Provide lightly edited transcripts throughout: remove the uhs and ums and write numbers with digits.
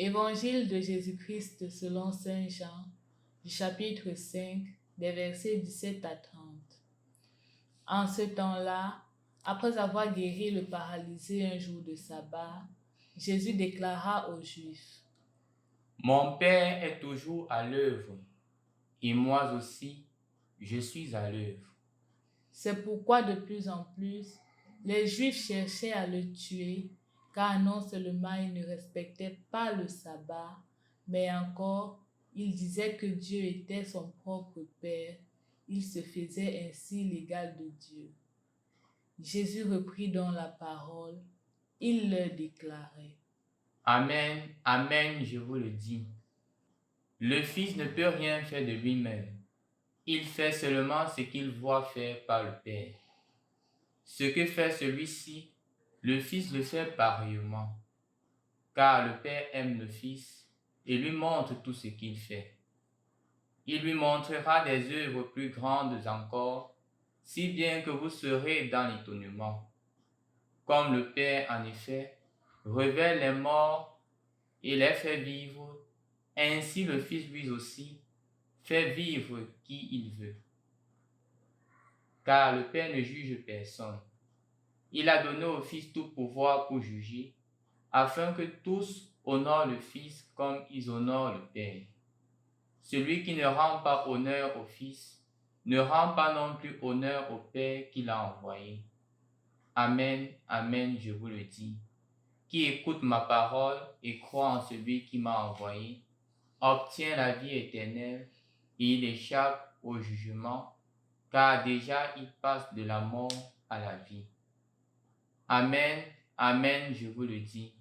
Évangile de Jésus-Christ selon Saint Jean, du chapitre 5, des versets 17 à 30. En ce temps-là, après avoir guéri le paralysé un jour de sabbat, Jésus déclara aux Juifs: Mon Père est toujours à l'œuvre, et moi aussi, je suis à l'œuvre. C'est pourquoi de plus en plus, les Juifs cherchaient à le tuer, car non seulement il ne respectait pas le sabbat, mais encore, il disait que Dieu était son propre Père. Il se faisait ainsi l'égal de Dieu. Jésus reprit donc la parole. Il leur déclarait: Amen, amen, je vous le dis. Le Fils ne peut rien faire de lui-même. Il fait seulement ce qu'il voit faire par le Père. Ce que fait celui-ci, le Fils le fait pareillement, car le Père aime le Fils et lui montre tout ce qu'il fait. Il lui montrera des œuvres plus grandes encore, si bien que vous serez dans l'étonnement. Comme le Père, en effet, révèle les morts et les fait vivre, ainsi le Fils lui aussi fait vivre qui il veut. Car le Père ne juge personne. Il a donné au Fils tout pouvoir pour juger, afin que tous honorent le Fils comme ils honorent le Père. Celui qui ne rend pas honneur au Fils ne rend pas non plus honneur au Père qui l'a envoyé. Amen, amen, je vous le dis. Qui écoute ma parole et croit en celui qui m'a envoyé, obtient la vie éternelle et il échappe au jugement, car déjà il passe de la mort à la vie. Amen, amen, je vous le dis.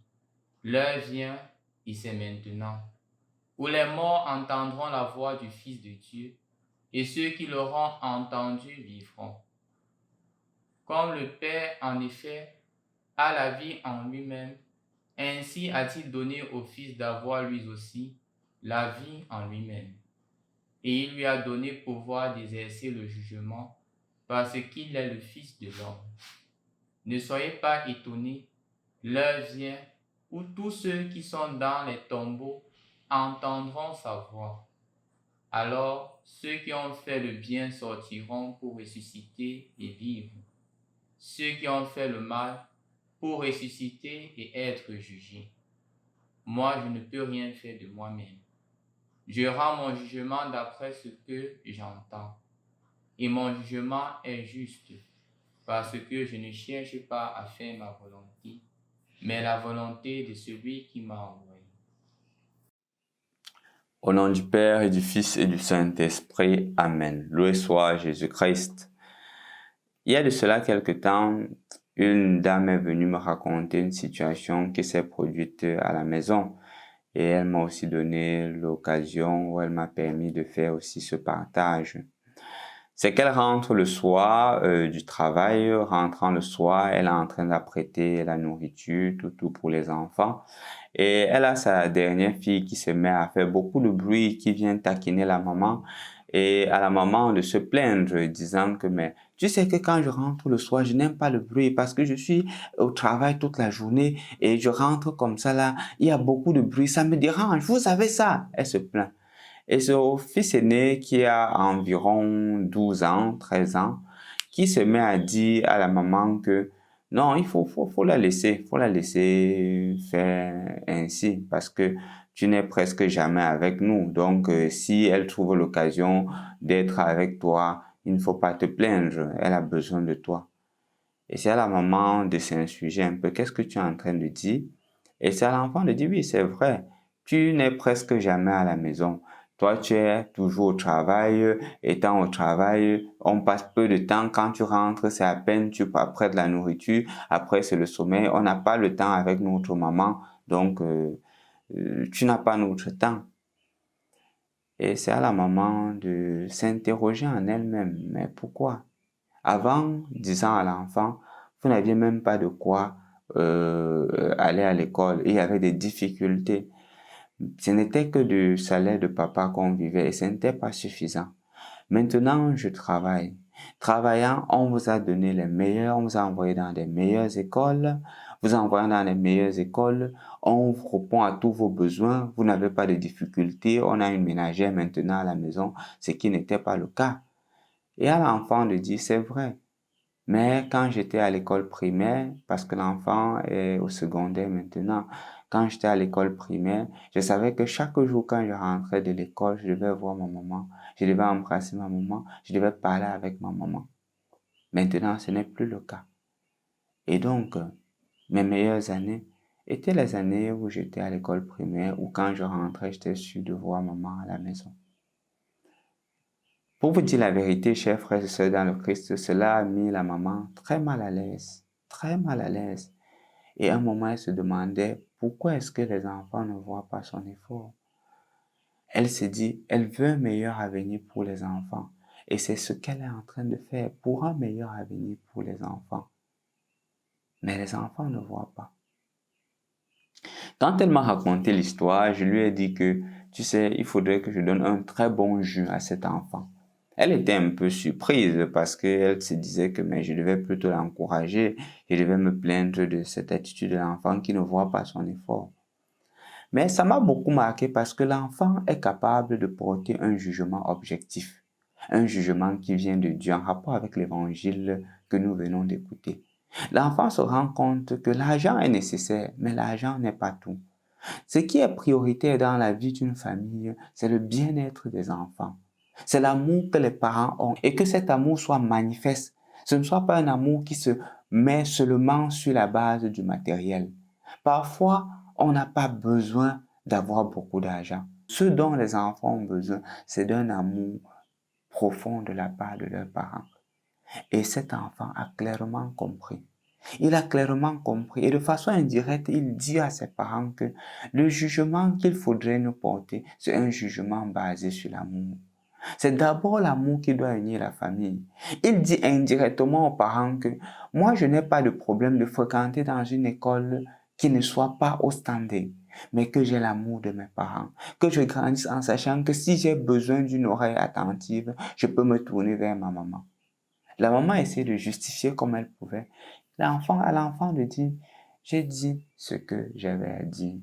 L'heure vient, et c'est maintenant, où les morts entendront la voix du Fils de Dieu, et ceux qui l'auront entendu vivront. Comme le Père, en effet, a la vie en lui-même, ainsi a-t-il donné au Fils d'avoir lui aussi la vie en lui-même. Et il lui a donné pouvoir d'exercer le jugement, parce qu'il est le Fils de l'homme. Ne soyez pas étonnés, l'heure vient où tous ceux qui sont dans les tombeaux entendront sa voix. Alors ceux qui ont fait le bien sortiront pour ressusciter et vivre. Ceux qui ont fait le mal pour ressusciter et être jugés. Moi, je ne peux rien faire de moi-même. Je rends mon jugement d'après ce que j'entends. Et mon jugement est juste, parce que je ne cherche pas à faire ma volonté, mais la volonté de celui qui m'a envoyé. Au nom du Père et du Fils et du Saint-Esprit, Amen. Loué soit Jésus-Christ. Il y a de cela quelque temps, une dame est venue me raconter une situation qui s'est produite à la maison. Et elle m'a aussi donné l'occasion, ou elle m'a permis de faire aussi ce partage. C'est qu'elle rentre le soir du travail, rentrant le soir, elle est en train d'apprêter la nourriture, tout pour les enfants. Et elle a sa dernière fille qui se met à faire beaucoup de bruit, qui vient taquiner la maman et à la maman de se plaindre, disant que mais tu sais que quand je rentre le soir, je n'aime pas le bruit parce que je suis au travail toute la journée et je rentre comme ça là, il y a beaucoup de bruit, ça me dérange, vous savez ça? Elle se plaint. Et son fils aîné qui a environ 12 ans, 13 ans, qui se met à dire à la maman que non, il faut la laisser faire ainsi parce que tu n'es presque jamais avec nous. Donc, si elle trouve l'occasion d'être avec toi, il ne faut pas te plaindre. Elle a besoin de toi. Et c'est à la maman de s'insurger un peu. Qu'est-ce que tu es en train de dire? Et c'est à l'enfant de dire, oui, c'est vrai. Tu n'es presque jamais à la maison. Toi, tu es toujours au travail. Étant au travail, on passe peu de temps. Quand tu rentres, c'est à peine tu après de la nourriture. Après, c'est le sommeil. On n'a pas le temps avec notre maman. Donc, tu n'as pas notre temps. Et c'est à la maman de s'interroger en elle-même. Mais pourquoi? Avant, disant à l'enfant, vous n'aviez même pas de quoi aller à l'école. Il y avait des difficultés. Ce n'était que du salaire de papa qu'on vivait et ce n'était pas suffisant. Maintenant, je travaille. Travaillant, on vous a donné les meilleurs, on vous a envoyé dans les meilleures écoles. Vous envoyez dans les meilleures écoles, on vous répond à tous vos besoins, vous n'avez pas de difficultés, on a une ménagère maintenant à la maison, ce qui n'était pas le cas. Et à l'enfant de dire, c'est vrai. Mais quand j'étais à l'école primaire, parce que l'enfant est au secondaire maintenant, quand j'étais à l'école primaire, je savais que chaque jour quand je rentrais de l'école, je devais voir ma maman, je devais embrasser ma maman, je devais parler avec ma maman. Maintenant, ce n'est plus le cas. Et donc, mes meilleures années étaient les années où j'étais à l'école primaire, où quand je rentrais, j'étais sûr de voir maman à la maison. Pour vous dire la vérité, chers frères et sœurs dans le Christ, cela a mis la maman très mal à l'aise, très mal à l'aise. Et à un moment, elle se demandait pourquoi est-ce que les enfants ne voient pas son effort. Elle se dit, elle veut un meilleur avenir pour les enfants. Et c'est ce qu'elle est en train de faire pour un meilleur avenir pour les enfants. Mais les enfants ne voient pas. Quand elle m'a raconté l'histoire, je lui ai dit que, tu sais, il faudrait que je donne un très bon jus à cet enfant. Elle était un peu surprise parce qu'elle se disait que mais je devais plutôt l'encourager, je devais me plaindre de cette attitude de l'enfant qui ne voit pas son effort. Mais ça m'a beaucoup marqué parce que l'enfant est capable de porter un jugement objectif, un jugement qui vient de Dieu en rapport avec l'évangile que nous venons d'écouter. L'enfant se rend compte que l'argent est nécessaire, mais l'argent n'est pas tout. Ce qui est prioritaire dans la vie d'une famille, c'est le bien-être des enfants. C'est l'amour que les parents ont et que cet amour soit manifeste. Ce ne soit pas un amour qui se met seulement sur la base du matériel. Parfois, on n'a pas besoin d'avoir beaucoup d'argent. Ce dont les enfants ont besoin, c'est d'un amour profond de la part de leurs parents. Et cet enfant a clairement compris. Il a clairement compris et de façon indirecte, il dit à ses parents que le jugement qu'il faudrait nous porter, c'est un jugement basé sur l'amour. C'est d'abord l'amour qui doit unir la famille. Il dit indirectement aux parents que moi, je n'ai pas de problème de fréquenter dans une école qui ne soit pas au standing, mais que j'ai l'amour de mes parents, que je grandisse en sachant que si j'ai besoin d'une oreille attentive, je peux me tourner vers ma maman. La maman essayait de justifier comme elle pouvait. À l'enfant de dire, j'ai dit ce que j'avais à dire.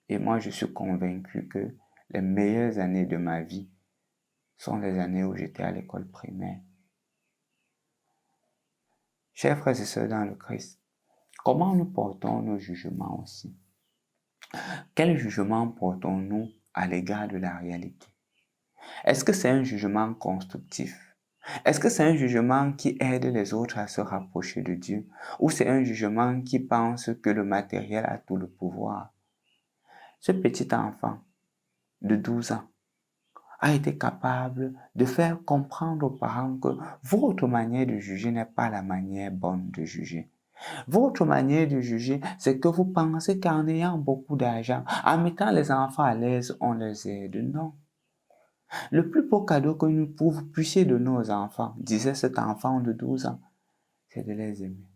Et moi, je suis convaincu que les meilleures années de ma vie sont les années où j'étais à l'école primaire. Chers frères et sœurs dans le Christ, comment nous portons nos jugements aussi? Quel jugement portons-nous à l'égard de la réalité? Est-ce que c'est un jugement constructif? Est-ce que c'est un jugement qui aide les autres à se rapprocher de Dieu ou c'est un jugement qui pense que le matériel a tout le pouvoir? Ce petit enfant de 12 ans a été capable de faire comprendre aux parents que votre manière de juger n'est pas la manière bonne de juger. Votre manière de juger, c'est que vous pensez qu'en ayant beaucoup d'argent, en mettant les enfants à l'aise, on les aide. Non. Le plus beau cadeau que vous puissiez donner aux enfants, disait cet enfant de 12 ans, c'est de les aimer.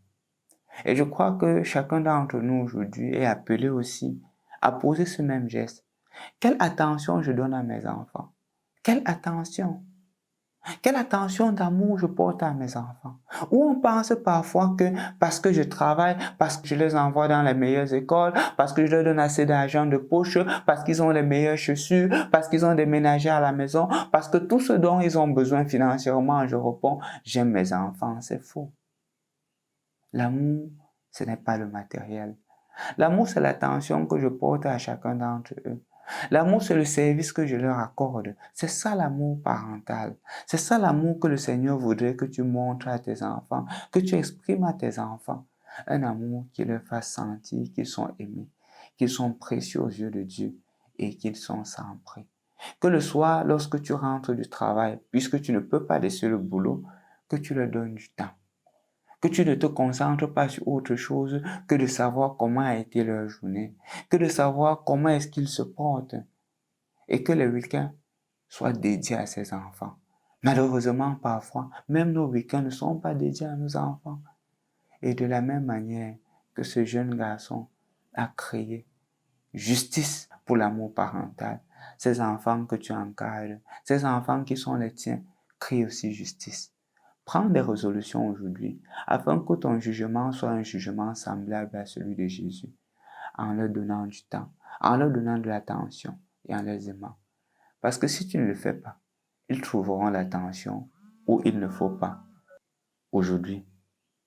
Et je crois que chacun d'entre nous aujourd'hui est appelé aussi à poser ce même geste. Quelle attention je donne à mes enfants? Quelle attention? Quelle attention d'amour je porte à mes enfants? Ou on pense parfois que parce que je travaille, parce que je les envoie dans les meilleures écoles, parce que je leur donne assez d'argent de poche, parce qu'ils ont les meilleures chaussures, parce qu'ils ont des ménagères à la maison, parce que tout ce dont ils ont besoin financièrement, je réponds, j'aime mes enfants. C'est faux. L'amour, ce n'est pas le matériel. L'amour, c'est l'attention que je porte à chacun d'entre eux. L'amour, c'est le service que je leur accorde. C'est ça l'amour parental. C'est ça l'amour que le Seigneur voudrait que tu montres à tes enfants, que tu exprimes à tes enfants. Un amour qui leur fasse sentir qu'ils sont aimés, qu'ils sont précieux aux yeux de Dieu et qu'ils sont sans prix. Que le soir, lorsque tu rentres du travail, puisque tu ne peux pas laisser le boulot, que tu leur donnes du temps. Que tu ne te concentres pas sur autre chose que de savoir comment a été leur journée, que de savoir comment est-ce qu'ils se portent et que les week-ends soient dédiés à ces enfants. Malheureusement, parfois, même nos week-ends ne sont pas dédiés à nos enfants. Et de la même manière que ce jeune garçon a créé justice pour l'amour parental, ces enfants que tu encadres, ces enfants qui sont les tiens, crie aussi justice. Prends des résolutions aujourd'hui afin que ton jugement soit un jugement semblable à celui de Jésus, en leur donnant du temps, en leur donnant de l'attention et en les aimant. Parce que si tu ne le fais pas, ils trouveront l'attention où il ne faut pas. Aujourd'hui,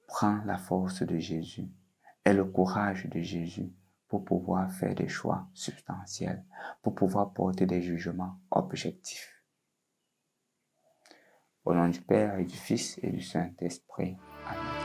prends la force de Jésus et le courage de Jésus pour pouvoir faire des choix substantiels, pour pouvoir porter des jugements objectifs. Au nom du Père et du Fils et du Saint-Esprit. Amen.